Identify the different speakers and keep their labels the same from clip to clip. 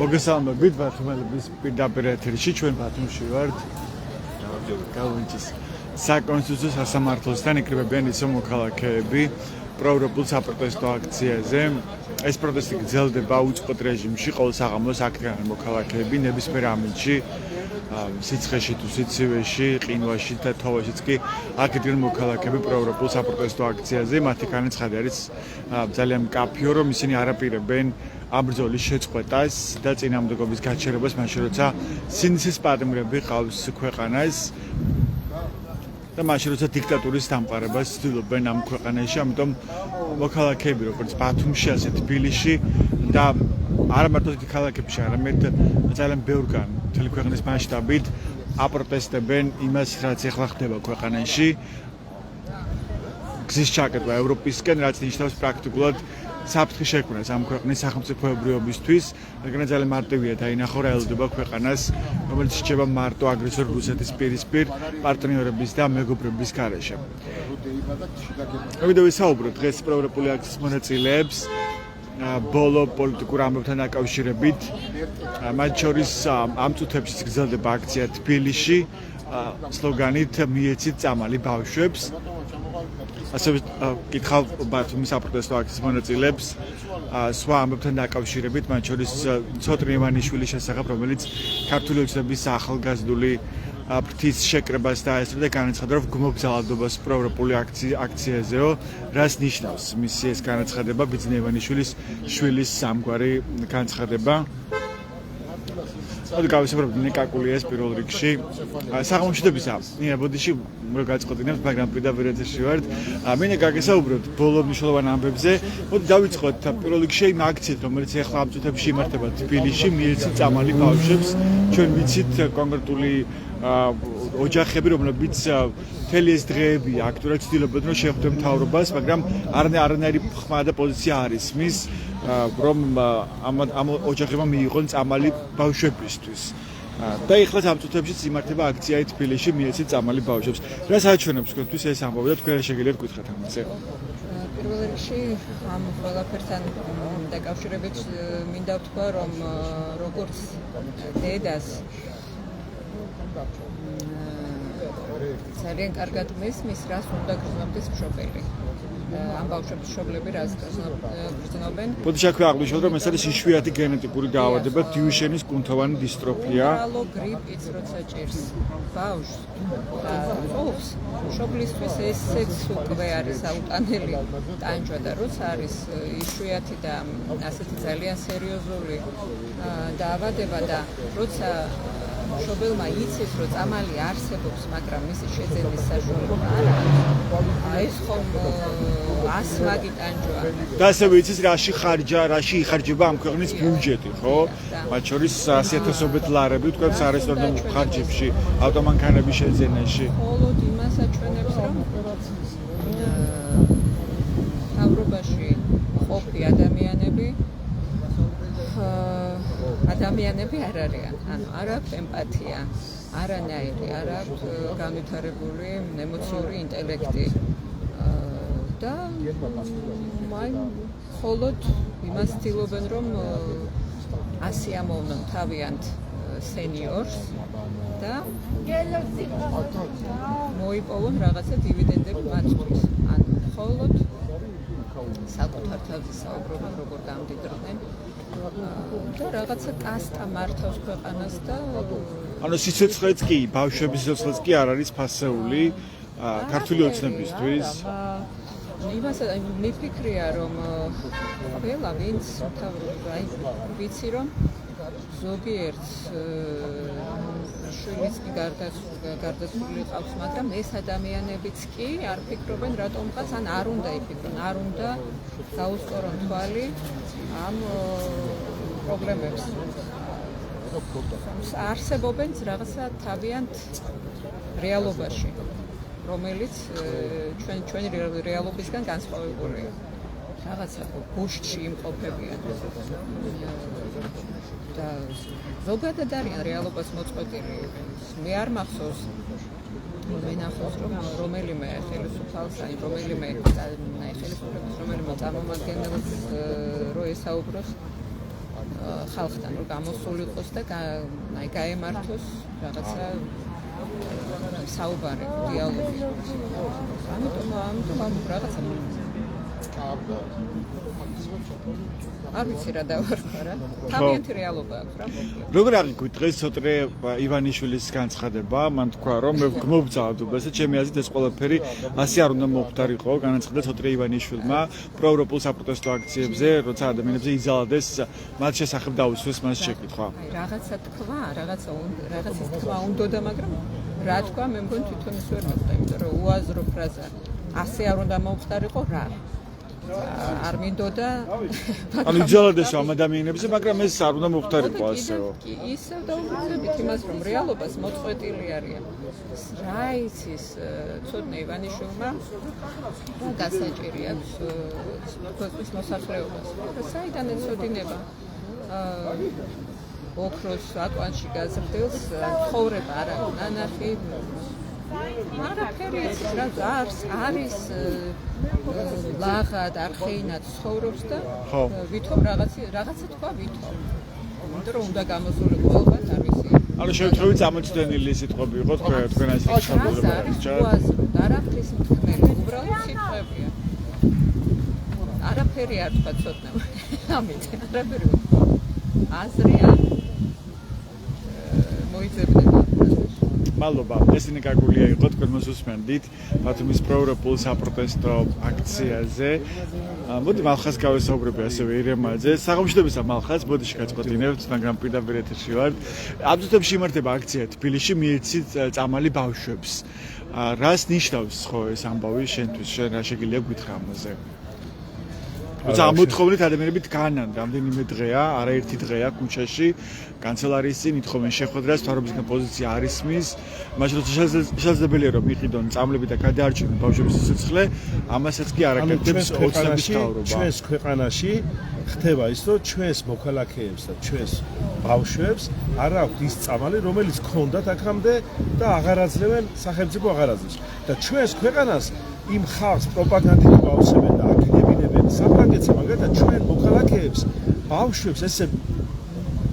Speaker 1: მოგესალმებით ბათუმელების პირდაპირ ეთერში ჩვენ ბათუმში ვართ. გავუნჯის საკონსტიტუციო სასამართლოსთან იკრიბებიან ისო მოქალაქეები პროევროპულ საპროტესტო აქციაზე. ეს პროტესტი გრძელდება უწყოთ რეჟიმში, ყოველ საღამოს აქციან მოქალაქეები ნებისმიერ ამინდში, სიცხეში თუ სიცივეში, ყინვაში და თოვაშიც კი აქედან მოქალაქეები პროევროპულ საპროტესტო აქციაზე. მათი განაცხადი არის ძალიან მკაფიო, რომ ისინი არ აპირებენ ამ ბრძოლის შეწყვეტას და წინააღმდეგობის გაჩერებას, მაშინ როცა სინდისის პატიმრები ყავს ქვეყანას და მაშინ როცა დიქტატურის დამყარებას ცდილობენ ამ ქვეყანაში, ამიტომ მოქალაქეები როგორც ბათუმში, ასე თბილისში და არა მარტო დიდ ქალაქებში, არამედ ძალიან ბევრგან მთელი ქვეყნის მასშტაბით აპროტესტებენ იმას, რაც ახლა ხდება ქვეყანაში. გზის ჩაკეტვა ევროპისკენ, რაც ნიშნავს პრაქტიკულად საფრთხის შექმნას ამ ქვეყნის სახელმწიფოებრიობისთვის, მაგრამ ძალიან მარტივია დაინახო რა ელოდება ქვეყანას, რომელიც რჩება მარტო აგრესორ რუსეთის პირისპირ პარტნიორების და მეგობრების გარეშე. ამიტომ ვისაუბროთ დღეს პროევროპული აქციის მონაწილეებს ბოლო პოლიტიკურ ამბებთან დაკავშირებით. მათ შორის ამ წუთებში გრძელდება აქცია თბილისში სლოგანით მიეცით წამალი ბავშვებს. ასევე კითხავ ბათუმის საპროტესტო აქციის მონაწილეებს სხვა ამბებთან დაკავშირებით, მათ შორის ცოტნე ივანიშვილის შესახებ, რომელიც ქართული ოცნების ახალგაზრდული ფრთის შეკრებას დაესწრა და განაცხადა, რომ გმობზალადობას პროევროპული აქციაზეო, რას ნიშნავს მისი ეს განაცხადება, ბიძინა ივანიშვილის შვილის სამგვარი განცხადება. მოდი გავისაუბროთ ნიკაკულიას პირველ რიგში. საღამოშიდობისა, ნინა ბოდიში რო გაწყოდინებს, მაგრამ პირდაპირ ეთერში ვართ. მინდა გაგესაუბროთ ბოლო მნიშვნელოვან ამბებზე. მოდი დავიწყოთ პირველ რიგში იმ აქციით, რომელიც ახლა ამ წუთებში იმართება თბილისში, მიეცით წამალი ბავშვებს. ჩვენ ვიცით კონკრეტული ოჯახები, რომლებიც მთელი ეს დღეები აქტიურად ცდილობენ, რომ შეხვდნენ მთავრობას, მაგრამ არანაირი ხმა და პოზიცია არ ისმის, რომ ამ ოჯახებმა მიიღონ წამალი ბავშვებისთვის. და ეხლა ამ წუთებში იმართება აქცია თბილისში, მიეცით წამალი ბავშვებს. რა საჩვენებს თქვენთვის ეს ამბავი და თქვენ რა შეგიძლიათ გითხრათ ამაზე?
Speaker 2: პირველ რიგში ამ ყველაფერთან დაკავშირებით მინდა ვთქვა, რომ როგორც დედას ძალიან კარგად მესმის, რას უნდა გრძნობდეს მშობელი. ამ ბავშვების მშობლები რას გრძნობენ?
Speaker 1: ბოდიში აქვე აღვნიშნოთ, რომ ეს არის იშვიათი გენეტიკური დაავადება, დიუშენის კუნთოვანი დისტროფია.
Speaker 2: უბრალო გრიპიც როცა ჭირს ბავშვს და ყოფს, მშობლისთვის ესეც უკვე არის აუტანელი ტანჯვა და როცა არის იშვიათი და ასეთი ძალიან სერიოზული დაავადება და როცა მშობელმა იცის, რომ წამალი არსებობს, მაგრამ მისი შეძენის საშუალება არ აქვს. ეს ხომ ასმაგი ტანჯვა.
Speaker 1: და ასევე იცის, რაში იხარჯება ამ ქვეყნის ბიუჯეტი, ხო? მათ შორის 100,000-ობით ლარები, თქვა სარესტორნო ხარჯებში, ავტომანქანების შეძენაში.
Speaker 2: მხოლოდ იმას აჩვენებს, რომ მთავრობაში ყოფი ადამიანები არ არიან, ანუ არ აქვს ემპათია, არანაირი, არ აქვს განვითარებული ემოციური ინტელექტი და მხოლოდ იმას ცდილობენ, რომ ასიამოვნონ თავიანთ სენიორს და მოიპოვონ რაღაცა დივიდენდები მათთვის. ანუ მხოლოდ საკუთარ თავზე საუბრობენ, როგორ გამდიდრდნენ და რაღაცა კასტა მართავს ქვეყანას და
Speaker 1: ანუ სიცოცხლეც კი, ბავშვების სიცოცხლეც კი არ არის ფასეული ქართული ოცნებისთვის.
Speaker 2: იმას მიფიქრია, რომ ყველა ვინც ვიცი, რომ ზოგიერთ შვილიც კი გარდაცვლილი ყავს, მაგრამ ეს ადამიანებიც კი არ ფიქრობენ რატომღაც, ან არ უნდა იფიქრონ, არ უნდა დაუსწორონ თვალი ამ პრობლემებს. არსებობენ რაღაცა თავიანთ რეალობაში, რომელიც ჩვენი რეალობისგან განსხვავებულია. რაღაცა გუშტში იმყოფებიან. და ზოგადად არიან რეალობას მოწყვეტილი. მე არ მახსოვს მენახოს, რომ რომელიმე ხელისუფალს, აი რომელიმე ხელისუფლების რომელიმე წარმომადგენელს რო ესაუბროს ხალხთან რომ გამოსულიყოს და გაემართოს რაღაცა საუბარი, დიალოგი. ამიტომ რაღაცა არ ვიცი რა დავარქვა რა. თავიანთი რეალობა აქვს რა მოკლედ.
Speaker 1: როგორ აღიქვით დღეს ცოტნე ივანიშვილის განცხადება, მან თქვა რომ მე გმობძავთ უბრალოდ ჩემი აზრით ეს ყველაფერი ასე არ უნდა მოხდარიყო, განაცხადა ცოტნე ივანიშვილმა პროევროპულ საპროტესტო აქციებზე, როცა ადამიანებზე იზალადეს მათ შესახებ დაუსვეს მას შეკითხვა.
Speaker 2: რაღაცა თქვა, რაღაცის თქვა უნდოდა, მაგრამ რა თქვა, მე მგონი თვითონ ის ვერ მოხდა, იმიტომ რომ უაზრო ფრაზა ასე არ უნდა მოხდარიყო რა. არ მინდოდა
Speaker 1: ანუ იზალადეს ამ ადამიანებზე, მაგრამ ეს არ უნდა მოხდარიყო ასეო.
Speaker 2: ისევ დაუბრუნდებით იმას, რომ რეალობას მოწყვეტილი არიან. რა იცის ცოდნე ივანიშვილმა გასაჭირი აქვს ქვეყნის მოსახლეობას. საიდან ეცოდინება ოქროს აკვანში გაზრდილს ცხოვრება არ აქვს ნანახი არაფერი იცის რა არის ლაღად არხეინად ცხოვრობს და ვითომ რაღაცა თქვა ვითომ იმიტომ რომ უნდა გამოსულიყო ალბათ არ ვიცი
Speaker 1: ანუ შევთხოვით ამოწდენილი სიტყვები იყო თქვენ ასე შეშაბლება
Speaker 2: არის უაზრო და არაფრის მთქმელი უბრალოდ სიტყვებია არაფერი არ თქვა ცოტნე ამით არაფერი აზრია მოიძებნება
Speaker 1: მადლობა. ესენი გაგულია იყო თქვენ მოსუსმენდით ბათუმის პროევროპულ საპროტესტო აქციაზე. მოდი მალხას გავესაუბრები ასევე ირემაძე. საღამოშობისა მალხას ბოდიში გაწყვეტინებთ, მაგრამ პირდაპირ ეთერში ვართ. ამ წუთებში იმართება აქცია თბილისში მიეცით წამალი ბავშვებს. რას ნიშნავს ხო ეს ამბავი შენთვის? შენ რა შეგიძლია გითხრა ამაზე? როცა ამოთხოვნით ადამიანები დგანან, რამდენიმე დღეა, არაერთი დღეა ქუჩაში, კანცელარიის წინ ითხოვენ შეხვედრას, მთავრობისგან პოზიცია არ ისმის, მაშინ როცა შესაძლებელია რომ იყიდონ წამლები და გადაარჩინონ ბავშვების სიცოცხლე, ამასაც კი არ აკეთებს ოცნების მთავრობა.
Speaker 3: ჩვენს ქვეყანაში ხდება ის, რომ ჩვენს მოქალაქეებს და ჩვენს ბავშვებს არ აქვს ის წამალი, რომელიც ქონდათ აქამდე და აღარ აძლევენ სახელმწიფო აღარ აძლევს. და ჩვენს ქვეყანას იმ ხალხს პროპაგანდით გვაუსებენ და აკინებინებენ საფრანგეთსა, მაგალითად ჩვენ მოქალაქეებს ბავშვებს ესე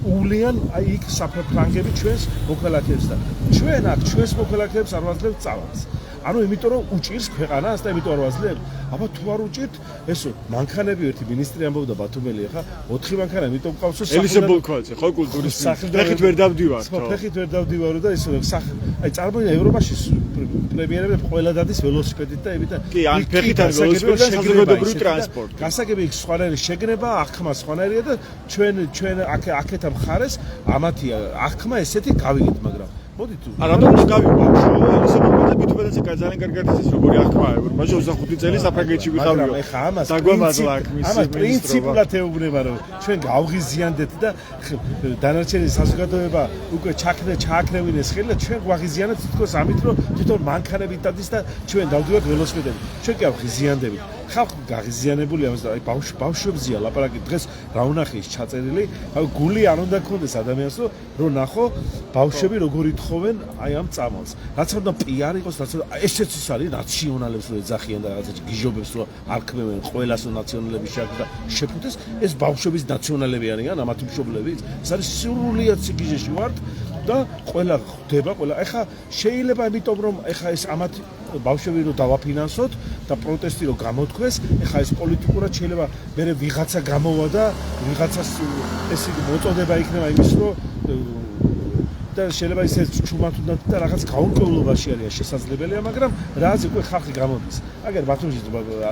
Speaker 3: ულიან აი იქ საფრანგები ჩვენს მოქალაქეებს და ჩვენ აქ ჩვენს მოქალაქეებს არ ვაძლევთ წამალს. ანუ იმიტომ რომ უჭირს ქვეყანას და იმიტომ არ ვაძლევთ. აბა თუ არ უჭირთ, ესო მანქანები ერთი მინისტრი ამბობდა ბათუმელი ახლა 4 მანქანა იმიტომ ყავს
Speaker 1: ელისე ბოლქვაძე ხო კულტურის ფეხით ვერ დავდივართ
Speaker 3: ხო ფეხით ვერ დავდივარო და ისო აი წარმოიდგინე ევროპაში პრემიერები ყველა დადის ველოსიპედით და ებითა
Speaker 1: კი ან ფეხით ან ველოსიპედით საზოგადოებრივი ტრანსპორტი
Speaker 3: გასაგები იქ სხვანაირი შეგნება აღქმა სხვანაირია და ჩვენ აქეთ ამ ხარეს ამათია აღქმა ესეთი გავიგეთ მაგრამ მოდი თუ
Speaker 1: არა რატომ უნდა გავიყო ელისე ბოლქვაძე მithumetas ძალიან კარგად იცის როგორი აღქმაა მაშინ 25 წელი საფრანგეთში ვიყავიო
Speaker 3: მაგრამ ეხა ამას პრინციპულად ეუბნება რომ ჩვენ გავღიზიანდეთ და დანარჩენი საზოგადოება უკვე ჩააქრევინეს ხელი და ჩვენ გვაღიზიანებთ თითქოს ამით რომ თვითონ მანქანებით დადის და ჩვენ დავდივართ ველოსიპედებით ჩვენ კი ავღიზიანდებით ხალხი გაღიზიანებული ამას და აი ბავშვებზია ლაპარაკი დღეს რა უნახე ის ჩაწერილი აი გული არ უნდა გქონდეს ადამიანს რომ ნახო ბავშვები როგორი თხოვენ აი ამ წამალს რაც უნდა პიარი იყოს რაც ესეც ის არის ნაციონალებს რო ეძახიან და რაღაცა გიჟობებს რო არ ქმნიან ყველას ნაციონალების შარდ და შეფუთეს ეს ბავშვების ნაციონალები არიან ამათი მშობლები ეს არის სრულიად სიგიჟეში ვართ და ყველა ხდება ყველა ეხა შეიძლება იმიტომ რომ ეხა ეს ამათი ბავშვები რო დავაფინანსოთ და პროტესტი რო გამოთქვეს ეხა ეს პოლიტიკურად შეიძლება მე ვიღაცა გამოვა და ვიღაცას ეს მოწოდება იქნება იმის რომ და შეიძლება ისე ჩუმად უნდა და რაღაც გაურკვევლობაში არის შესაძლებელია მაგრამ რაც უკვე ხალხი გამოდის აგერ ბათუმში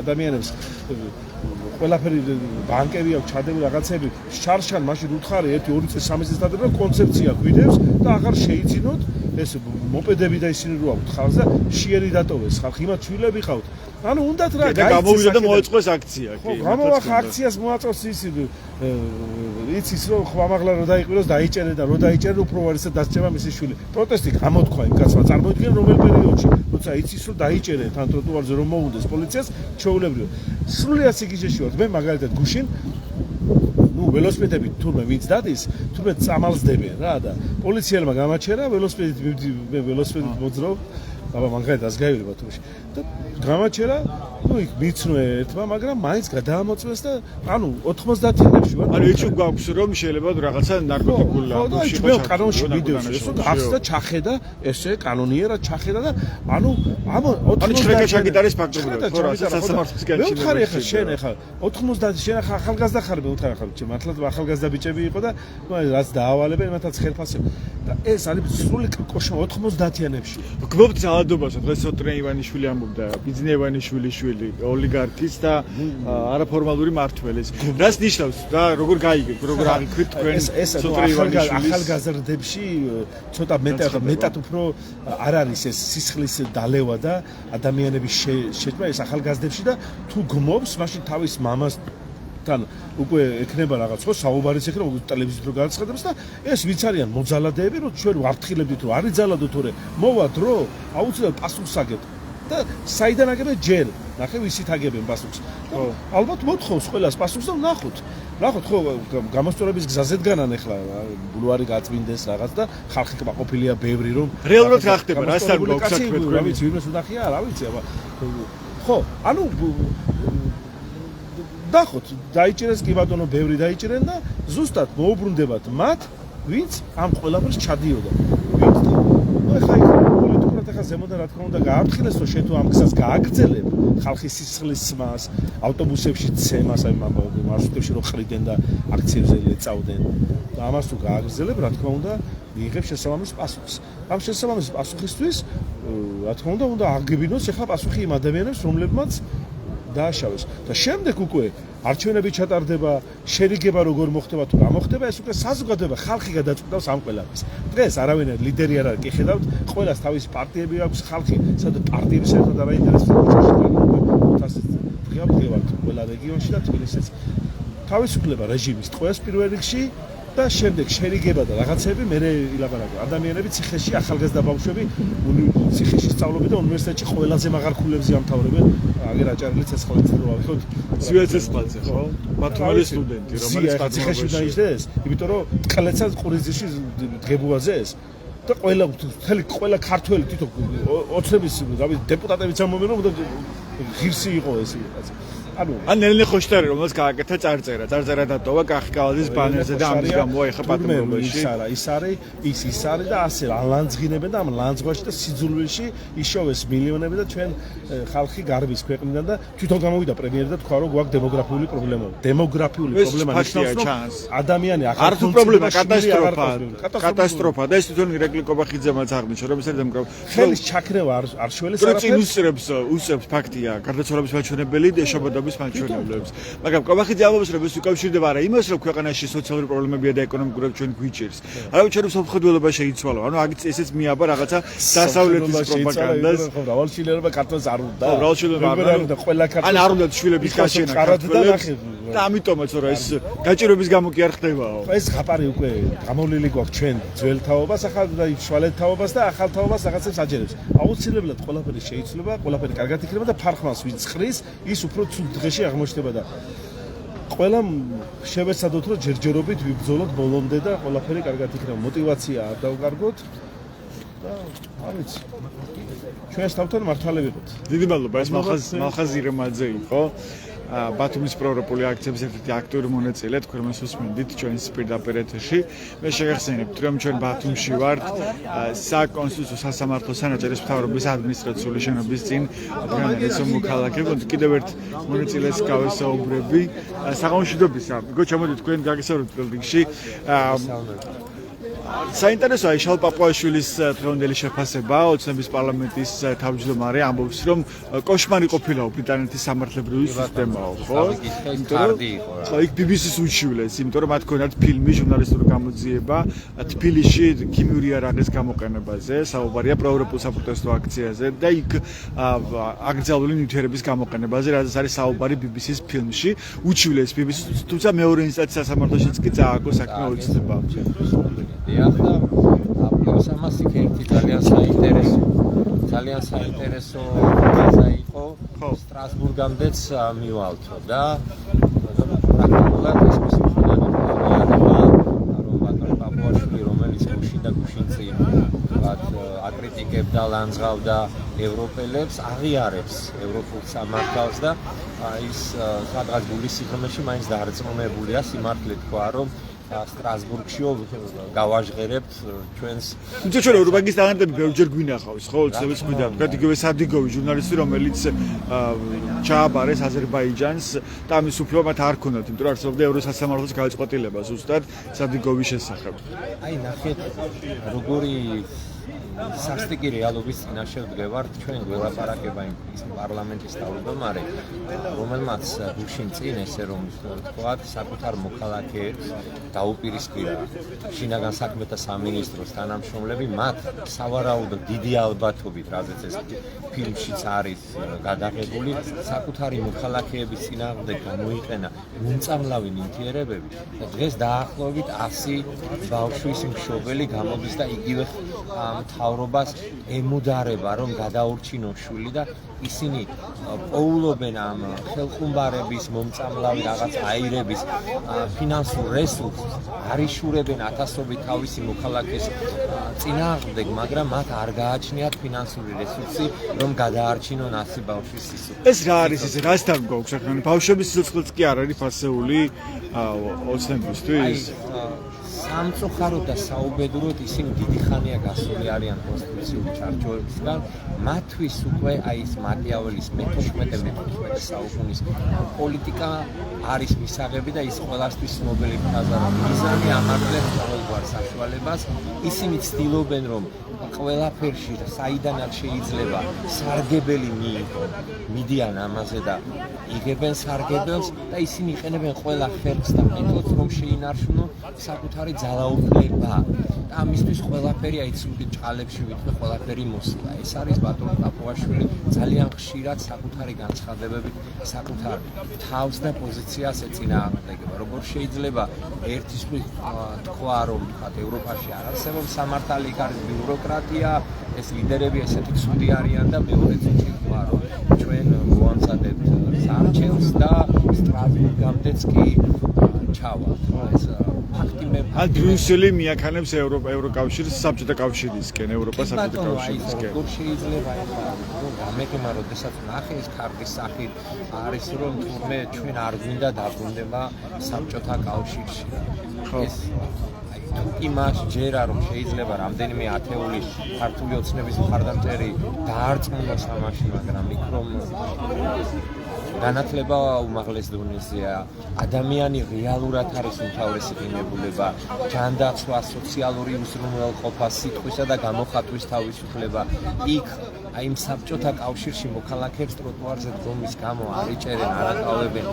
Speaker 3: ადამიანებს ყველაფერი ბანკები აქვს ჩადებული რაღაცები შარშან მაშინ უთხარი 1-2 წელი 3 წელი დადება კონცეფცია გვიდევს და აღარ შეიძინოთ ეს მოპედები და ისინი რო აქვთ ხალხს და შიერი დატოვეს ხალხი იმათ შვილები ყავთ ანუ უნდათ რა
Speaker 1: გამოვიდა და მოეწყოს აქცია კი
Speaker 3: გამოვახა აქციას მოაწოს იცის რომ ხვამაღლა რო დაიყვიროს დაიჭერე და რო დაიჭერე უფრო ვარისა დასწება მისი შვილი პროტესტი გამოთქვა იმ კაცმა წარმოიდგინე რომელ პერიოდში როცა იცის რომ დაიჭერე თან ტროტუარზე რომ მოუნდეს პოლიციას ჩაულებრივ სრულიად სიგიჟეში ვარ მე მაგალითად გუშინ ნუ ველოსიპედები თურმე ვინც დადის, თურმე წამალსდებიან რა და პოლიციელმა გამაჩერა ველოსიპედით მოძრაობ, აბა მანქანა დასგაივლება თურში და გამაჩერა, ნუ იქ მიცნე ერთმა, მაგრამ მაინც გადაამოწმეს და ანუ 90-იანებში ვარ.
Speaker 1: ანუ იცი გვაქვს რომ შეიძლება რაღაცა ნარკოტიკული ამბავში
Speaker 3: იყო. ხო, კანონში ვიდეოში ესო ახსნა ჩახედა, ესე კანონიერად ჩახედა და ანუ
Speaker 1: 90 ჩაგიტარის ფაქტობრივად ხო რა სასამართლოს განჩინებაში.
Speaker 3: ვუთხარი ახლა შენ ახლა 90 შენ ახლა ახალგაზრდა ხარ მე ვუთხარი ახლა ჩემ მართლაც ახალგაზრდა ბიჭები იყო და რაც დაავალებენ მათაც ხელფასები. და ეს არის სრული კოშმარი 90-იანებში.
Speaker 1: გმობთ ძალადობასო დღეს ოტრე ივანიშვილი ამბობდა, ბიძინა ივანიშვილის შვილი, ოლიგარქის და არაფორმალური მმართველის. რას ნიშნავს და როგორ გაიგებ, როგორ აღიქვით თქვენ ოტრე ივანიშვილის
Speaker 3: ახალგაზრდებში ცოტა მეტად უფრო არ არის ეს სისხლის დალევა და ადამიანების შეჭმა ეს ახალგაზრდებში და თუ გმობს, მაშინ თავის მამას თან უკვე ექნება რაღაც ხო საუბარიც ექნება ტელევიზიით რო განაცხადებს და ეს ვიც არიან მოძალადეები რომ ჩვენ ვაფრთხილებდით რომ არის ძალადო თორე მოვა დრო აუცილებლად პასუხს აგებთ და საიდან აგებენ ჯერ ნახე ვისით აგებენ პასუხს ალბათ მოთხოვს ყველას პასუხს და ნახოთ ხო გამოსწორების გზაზეც განან ახლა ბულვარი გაწმინდეს რაღაც და ხალხი კმაყოფილია ბევრი რომ
Speaker 1: რეალურად რა ხდება რა სარგო საქმე თქვენ
Speaker 3: ვიცი ვინმე უნახია რა ვიცი აბა ხო ანუ დახოთ დაიჭერეს კი ბატონო ბევრი დაიჭერენ და ზუსტად მოუბრუნდებათ მათ ვინც ამ ყველაფერს ჩადიოდა ვინც ახლა პოლიტიკურად ახლა ზემოდან რა თქმა უნდა გააფრთხილეს რომ შენ თუ ამ გზას გააგრძელებ ხალხის სისხლის სმას ავტობუსებში ცემას აი მარშრუტებში რო ყრიდნენ და აქციებზე ეწავდნენ და ამას თუ გააგრძელებ რა თქმა უნდა მიიღებ შესაბამის პასუხს ამ შესაბამის პასუხისთვის რა თქმა უნდა აღგებინოს ახლა პასუხი იმ ადამიანებს რომლებმაც დააშავეს და შემდეგ უკვე არჩევნები ჩატარდება, შერიგება როგორ მოხდება თუ რა მოხდება, ეს უკვე საზოგადოება ხალხი გადაწყვეტავს ამ ყველაფერს. დღეს არავინ ლიდერი არ არის, კი ხედავთ, ყველას თავისი პარტიები აქვს, ხალხი სადაც პარტიების საერთოდ არ აინტერესებს დღეავთ ყველა რეგიონში და თბილისიც. თავისუფლება რეჟიმის ტყვეს პირველ რიგში და შემდეგ შერიგება და რაღაცები მე ილაპარაკო. ადამიანები ციხეში ახალგაზრდა ბავშვები ციხეში სწავლობენ და უნივერსიტეტში ყველაზე მაღალ ქულებზე ამთავრებენ. აგერ აჭარელიც ეს ხოლმე რო ავიხოთ
Speaker 1: სვიეცესპაძე ხო? ბათუმელი სტუდენტი რომელიც
Speaker 3: ციხეში დაიჭდეს, იმიტომ რომ ყლეცად ყურიზიში დგებუაზეს და ყველა ქართველი თვითონ ოცნების დეპუტატებიც ამბობენ რომ ღირსი იყო ეს კაცი.
Speaker 1: ან ნელ-ნელ ხოშტარი რომელს გააკეთა წარწერა დატოვა კახკალაძის ბანერზე და ამის გამოა ეხა პატრონობაში
Speaker 3: ის არის და ასე ლანძღინებენ და ამ ლანძღვაში და სიძულვილში იშოვეს მილიონები და ჩვენ ხალხი გარბის ქვეყნიდან და თვითონ გამოვიდა პრემიერი და თქვა რომ გვაქვს დემოგრაფიული პრობლემა ნიშნავს რომ ადამიანი
Speaker 1: არ თუ პრობლემა კატასტროფა და ეს თვითონ ირაკლი კობახიძემაც აღნიშნა რომ ეს არის დემოგრაფიული
Speaker 3: ხელის ჩაქრევა არ შველეს არაფერს
Speaker 1: უსწრებს ფაქტია გარდაცვალების მაჩვენებელი შეშობადობის მაჩვენებლებს მაგრამ კობახიძე ამბობს რომ ეს უკავშირდება არა იმას რომ ქვეყანაში სოციალური პრობლემებია და ეკონომიკურად ჩვენ გვიჭირს არამედ ჩვენ სამხედროება შეიცვალა ანუ აგიც ესეც მიაბა რაღაცა დასავლეთის პროპაგანდას
Speaker 3: ხო რავალშილერობა ქართლს არ უნდა
Speaker 1: რავალშილერობა
Speaker 3: ყველა ქართლ
Speaker 1: ან არ უნდა შვილების გაშენა ქართველებს და ამიტომაც რა ეს გაჭირვების გამო კი არ ხდებაო
Speaker 3: ეს ხაპარი უკვე გამოვლილი გვაქვს ჩვენ ძველ თაობას ახლა შვალეთ თაობას და ახალ თაობას რაღაცებს აჯერებს აუცილებლად ყველაფერი შეიცვლება ყველაფერი კარგად იქნება და ფარხმას ვინც ხრის ის უფრო ცუდ დღეში აღმოჩნდება და ყველამ შევეცადოთ რომ ჯერჯერობით ვიბრძოლოთ ბოლომდე და ყველაფერი კარგად იქნება мотиваცია არ დავკარგოთ და არ ვიცი ჩვენს თავთან მართალები ვიყოთ
Speaker 1: დიდი მადლობა ეს მალხაზ ირემაძე იყო ბათუმის პროევროპული აქციების ერთ-ერთი აქტიური მონაწილე თქვენ მას უსმენთ ჩვენს პირდაპირ ეთერში მე შეგახსენებთ რომ ჩვენ ბათუმში ვართ საკონსტიტუციო სასამართლო სანაჭერის მთავრობის ადმინისტრაციული შენობის წინ დღეს მოქალაქეებთ კიდევ ერთ მონაწილეს გავესაუბრები საღამოშვიდობისა გოჩამოდით თქვენ გაგესაუბროთ ბილდინგში საინტერესოა შალ პაპუაშვილის დღევანდელი შეფასება ოცნების პარლამენტის თავმჯდომარე ამბობს რომ კოშმარი ყოფილა ბრიტანეთის სამართლებრივი სისტემაო ხო? ხო იქ BBC-ს უშივლეს იმიტომ რომ მათ ქონათ ფილმი ჟურნალისტური გამოძიება თბილისში ქიმიური არაღის გამოყენებაზე საუბარია პროევროპულ საპროტესტო აქციაზე და იქ აკრძალული ნივთიერების გამოყენებაზე რაც არის საუბარი BBC-ს ფილმში უშივლეს BBC-ს თუმცა მეორე ინსტანციის სასამართლოშიც კი წააგო საქმე ოცნება
Speaker 4: ახლა აპლუს ამას იქ ერთი ძალიან საინტერესო ფაზა იყო სტრასბურგამდეც მივალთო და პრაქტიკულად ეს მსხვერპლები გუშინწინ აკრიტიკებდა, ლანძღავდა ევროპელებს, აღიარებს ევროპულ სამართალს და ის სადღაც გულის სიღრმეში მაინც დარწმუნებულია სიმართლე თქვა, რომ სტრასბურგშიო გავაჟღერებთ ჩვენს
Speaker 1: თუმცა ჩვენ ევროპის სტანდარტები ბევრჯერ გვინახავს, ხო, ცდილობს ხვიდა. ვთქვათ, იგივე სადიგოვი ჟურნალისტი, რომელიც ჩააბარეს აზერბაიჯანს და ამის უფლება მათ არ ქონდათ, იმიტომ რომ არსებობდა ევროსასამართლოს გადაწყვეტილება ზუსტად სადიგოვის შესახებ.
Speaker 4: აი ნახეთ, როგორი სასტიკი რეალობის წინაშე ვდგევართ ჩვენ გველაპარაკება ის პარლამენტის თავმჯდომარე, რომელმაც გუშინწინ ესე რომ ვთქვათ, საკუთარ მოქალაქეებს დაუპირისპირა შინაგან საქმეთა სამინისტროს თანამშრომლები, მათ სავარაუდოდ დიდი ალბათობით, რადგან ეს ფილმშიც არის გადაღებული, საკუთარი მოქალაქეების წინააღმდეგ გამოიყენა მომწამლავი ნივთიერებები და დღეს დაახლოებით 100 ბავშვის მშობელი გამოდის და იგივე მთავრობას ემუდარება, რომ გადაურჩინოს შვილი და ისინი პოულობენ ამ ხელხუმბარების, მომწამლავი რაღაც აირების ფინანსურ რესურსს, არიშურებენ ათასობით თავისი მოქალაქეს წინააღმდეგ, მაგრამ მათ არ გააჩნიათ ფინანსური რესურსი, რომ გადაარჩინონ 100 ბავშვის სიცოცხლე.
Speaker 1: ეს რა არის ეს? რასთან გვაქვს საქმე? ბავშვების სიცოცხლეც კი არ არის ფასეული ოცნებისთვის?
Speaker 4: სამწუხაროდ და საუბედუროდ ისინი დიდი ხანია გასული არიან კონსტიტუციური ჩარჩოებისგან, მათთვის უკვე აი ეს მაკიაველის მე-15 საუკუნის პოლიტიკა არის მისაღები და ის ყველასთვის ცნობილი ფრაზა, რომ მიზანი ამართლებს ყოველგვარ საშუალებას. ისინი ცდილობენ, რომ ყველაფერში საიდანაც შეიძლება სარგებელი მიიღონ, მიდიან ამაზე და იღებენ სარგებელს და ისინი იყენებენ ყველა ხერხს და მეთოდს, რომ შეინარჩუნონ საკუთარი ძალაუფლება. და ამისთვის ყველაფერი აი ცუდი ჭყალებში ვითხრა ყველაფერი მოსულა. ეს არის ბატონ პაპუაშვილი ძალიან ხშირად საკუთარი განცხადებებით საკუთარ თავს და პოზიციას ეწინააღმდეგება. როგორ შეიძლება ერთის თქვა, რომ თქვა ევროპაში არ არსებობს სამართალი, იქ არის ბიუროკრატია, ეს ლიდერები ესეთი ცუდი არიან და მეორე წუთში თქვა, რომ ჩვენ მოამზადებთ არჩევნებს და სტრასბურგამდეც კი ჩავალთ. ეს ფაქტი მე
Speaker 1: ან ბრიუსელი მიაქანებს ევროკავშირის საბჭოთა კავშირისკენ, ევროპას საბჭოთა კავშირისკენ.
Speaker 4: როგორ შეიძლება ეხლა გამეკემა, როდესაც ნახე ეს ქარტის სახით არის, რომ თურმე ჩვენ არ გვინდა დაბრუნდება საბჭოთა კავშირში. ეს იმას ჯერა, რომ შეიძლება რამდენიმე ათეული ქართული ოცნების მხარდამჭერი დაარწმუნოს ამაში, მაგრამ იქ რომ განათლება უმაღლეს დონეზეა, ადამიანი რეალურად არის უმთავრესი ღირებულება, ჯანდაცვა, სოციალური უზრუნველყოფა, სიტყვისა და გამოხატვის თავისუფლება. იქ აი იმ საბჭოთა კავშირში მოქალაქეებს ტროტუარზე დგომის გამო არ იჭერენ, არ აკავებენ,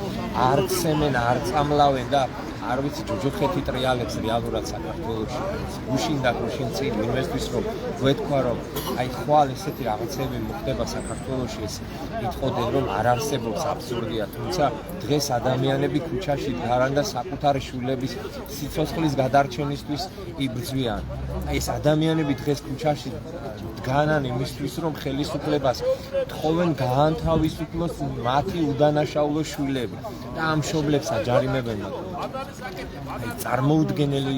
Speaker 4: არ ქსემენ, არ წამლავენ და არ ვიცი ჯოჯოხეთი ტრიალებს რეალურად საქართველოში. გუშინ და გუშინწინ იმისთვის რომ გვეთქვა, რომ აი ხვალ ესეთი რაღაცები მოხდება საქართველოში, ეს იტყოდნენ, რომ არ არსებობს აბსურდია, თუმცა დღეს ადამიანები ქუჩაში დგარან და საკუთარი შვილების სიცოცხლის გადარჩენისთვის იბრძვიან. აი ეს ადამიანები დღეს ქუჩაში დგანან იმისთვის, რომ ხელისუფლებას თხოვენ გაანთავისუფლოს მათი უდანაშაულო შვილები და ამ მშობლებს აჯარიმებენ. აი წარმოუდგენელი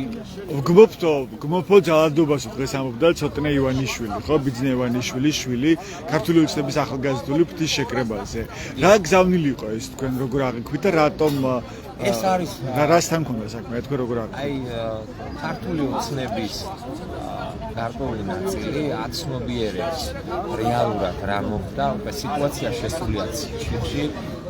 Speaker 1: გმოფო ძალადობაში დღეს ამბობდა ცოტნე ივანიშვილი, ხო, ბიძინა ივანიშვილის შვილი, ქართული ოცნების ახალგაზრდული ფრთის შეკრებაზე. რა გზავნილი იყო ეს თქვენ როგორ აღიქვით და რატომ
Speaker 4: ეს არის
Speaker 1: რასთან ქონდა საქმე, თქვენ როგორ აღიქვით?
Speaker 4: აი ქართული ოცნების გარკვეული ნაწილი აცნობიერებს რეალურად რა მოხდა, უკვე სიტუაცია შესულია ციხში.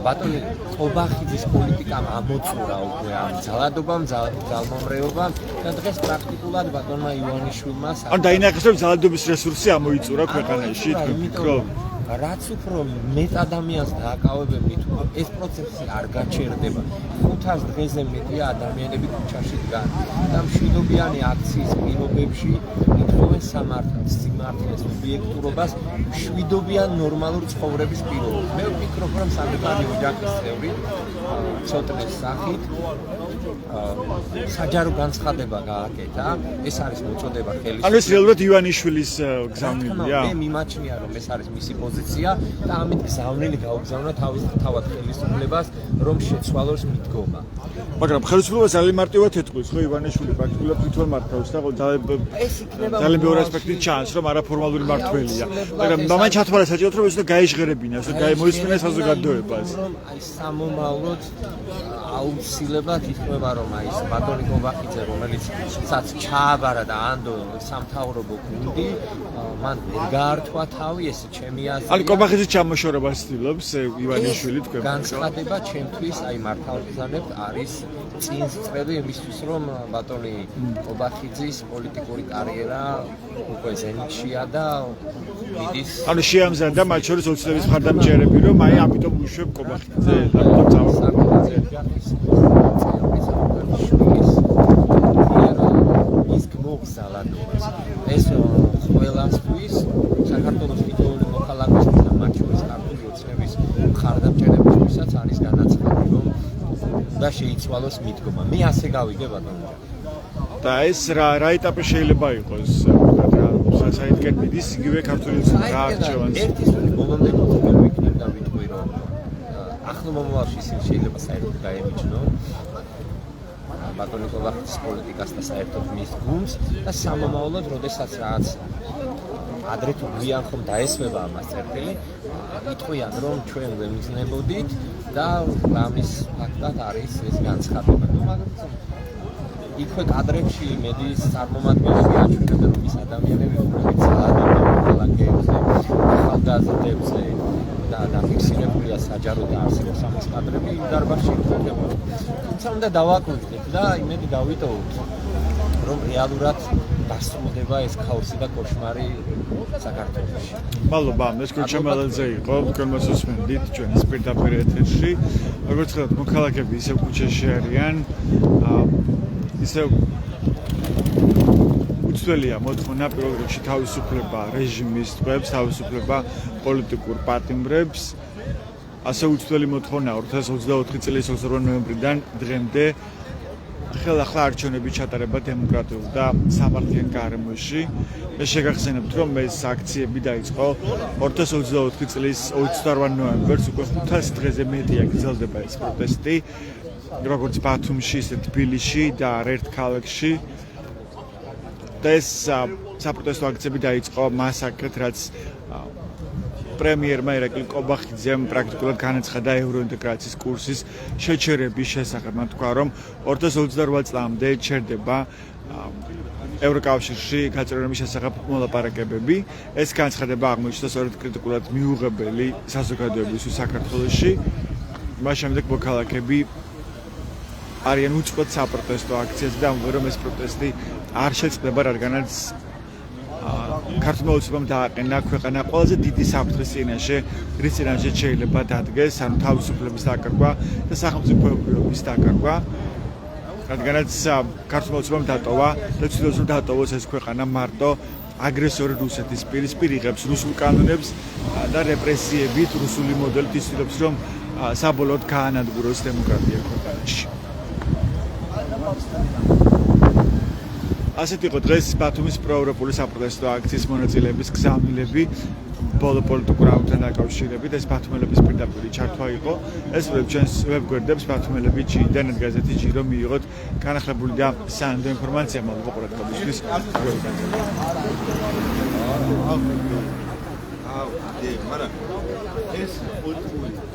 Speaker 4: ბატონი ყობახიძის პოლიტიკამ ამოწურა უკვე ამ ძალადობამ, ძალმომრეობამ და დღეს პრაქტიკულად ბატონმა ივანიშვილმა
Speaker 1: ან დაინახეს, რომ ძალადობის რესურსი ამოიწურა ქვეყანაში, თქვენ ფიქრობთ?
Speaker 4: რაც უფრო მეტ ადამიანს დააკავებენ, მით ეს პროცესი არ გაჩერდება. 500 დღეზე მეტია ადამიანები ქუჩაში დგან და მშვიდობიანი აქციის პირობებში ითხოვენ სამართალს, სიმართლეს, ობიექტურობას, მშვიდობიან ნორმალურ ცხოვრების პირობებს. მე ვფიქრობ, რომ საკუთარი ოჯახის წევრი ცოტნეს სახით საჯარო განცხადება გააკეთა, ეს არის მოწოდება ხელისუფლებას.
Speaker 1: ანუ ეს რეალურად ივანიშვილის გზავნილია?
Speaker 4: მე მიმაჩნია რომ ეს არის მისი პოზიცია და ამით გზავნილი გაუგზავნა თავად ხელისუფლებას რომ შეცვალოს მიდგომა.
Speaker 1: მაგრამ ხელისუფლება ძალიან მარტივად ეთქვის, ხო ივანიშვილი პრაქტიკულად თვითონ მართავს და ძალიან ბევრი ასპექტით ჩანს, რომ არაფორმალური მართველია. მაგრამ მამან ჩათვალა საჭიროდ რომ ეს უნდა გაიჟღერებინას, რომ მოისმინეს საზოგადოებას.
Speaker 4: აი სამომავლოდ აუცილებლად ითქვა რომ აი ეს ბატონი კობახიძე რომელიც საც ჩააბარა და ანდო სამთავრობო გუნდი მან გაართვა თავი ესე ჩემი აზრით.
Speaker 1: ანუ კობახიძე ჩამოშორებას ცდილობს ივანიშვილი თქვენ.
Speaker 4: განცხადება ჩემთვის აი მართალბრძანებთ არის წინსწრები იმისთვის რომ ბატონი კობახიძის პოლიტიკური კარიერა უკვე ზენიტშია და მიდის
Speaker 1: ანუ შეამზადა მათ შორის ოცნების მხარდამჭერები რომ აი ამიტომ უშვებ კობახიძე და
Speaker 4: ეს ყველასთვის საქართველოს მიტოვებული მოქალაქისთვის და მათ შორის ქართული ოცნების მხარდამჭერებისთვისაც არის განაცხადი რომ უნდა შეიცვალოს მიდგომა. მე ასე გავიგე ბატონო.
Speaker 1: და ეს რა ეტაპი შეიძლება იყოს? საერთოდ მიდის იგივე ქართული ოცნება არჩევანს.
Speaker 4: ერთის ბოლომდე კონკრეტულად ვიქნებდა ვიტყვი რომ ახლო მომავალში ისინი შეიძლება საერთოდ გაემიჯნონ ბატონი კობახიძის პოლიტიკას და საერთოდ მის გუნდს და სამომავლოდ როდესაც რაც ადრე თუ გვიან ხომ დაესვება ამას წერტილი იტყვიან რომ ჩვენ ვემგზნებოდით და ამის ფაქტად არის ეს განცხადება. მაგრამ იქვე კადრებში მედიის წარმომადგენლები აჩვენებენ რომ ის ადამიანები რომელიც ძალადობენ ქალაქებზე, ახალგაზრდებზე და დაფიქსირებულია საჯარო და არსებობს ამის კადრები იმ დარბაზში იქნება. თუმცა უნდა დავაკვირდეთ და იმედი დავიტოვოთ რომ რეალურად დასრულდება ეს ქაოსი და კოშმარი საქართველოში.
Speaker 1: მადლობა, ეს კუჩამალაძე იყო, თქვენ მას უსმენდით ჩვენის პირდაპირ ეთერში. როგორც ხედავთ, მოქალაქეები ისევ ქუჩაში არიან. ისევ უცვლელია მოთხოვნა პირველ რიგში თავისუფლება რეჟიმის ტყვეებს, თავისუფლება პოლიტიკურ პატიმრებს. ასე უცვლელი მოთხოვნა 2024 წლის 28 ნოემბრიდან დღემდე ხელახლა არჩევნების ჩატარება დემოკრატიულ და სამართლიან გარემოში. მე შეგახსენებთ, რომ ეს აქციები დაიწყო 2024 წლის 28 ნოემბერს, უკვე 500 დღეზე მეტია გრძელდება ეს პროტესტი. როგორც ბათუმში, ისე თბილისში და ერთ ქალაქში. და ეს საპროტესტო აქციები დაიწყო მას აქეთ, რაც პრემიერმა ირაკლი კობახიძემ პრაქტიკულად განაცხადა ევროინტეგრაციის კურსის შეჩერების შესახებ. მან თქვა, რომ 2028 წლამდე ჩერდება ევროკავშირში გაწევრიანების შესახებ მოლაპარაკებები. ეს განცხადება აღმოჩნდა სწორედ კრიტიკულად მიუღებელი საზოგადოებისთვის საქართველოში. მას შემდეგ მოქალაქეები არიან უწყლოდ საპროტესტო აქციაზე და ამბობენ, რომ ეს პროტესტი არ შეწყდება, რადგანაც ქართულმა ოცნებამ დააყენა ქვეყანა ყველაზე დიდი საფრთხის წინაშე, რის წინაშე შეიძლება დადგეს, ანუ თავისუფლების დაკარგვა და სახელმწიფოებრიობის დაკარგვა. რადგანაც ქართულმა ოცნებამ დატოვა და ცდილობს რომ დატოვოს ეს ქვეყანა მარტო აგრესორი რუსეთის პირისპირ იღებს რუსულ კანონებს და რეპრესიებით რუსული მოდელით ცდილობს რომ საბოლოოდ გაანადგუროს დემოკრატია ქვეყანაში. ასეთ იყო დღეს ბათუმის პროევროპული საპროტესტო აქციის მონაწილეების გზავნილები ბოლო პოლიტიკურ აუთთან დაკავშირებით. ეს ბათუმელების პირდაპირი ჩართვა იყო. ეს ჩვენს ვებგვერდებს ბათუმელები ჯი-დან გაზეთი ჯირო მიიღოთ განახლებული და სანდო ინფორმაცია მოგო ყურადღებისთვის.
Speaker 5: მაგრამ ეს პოლიტიკური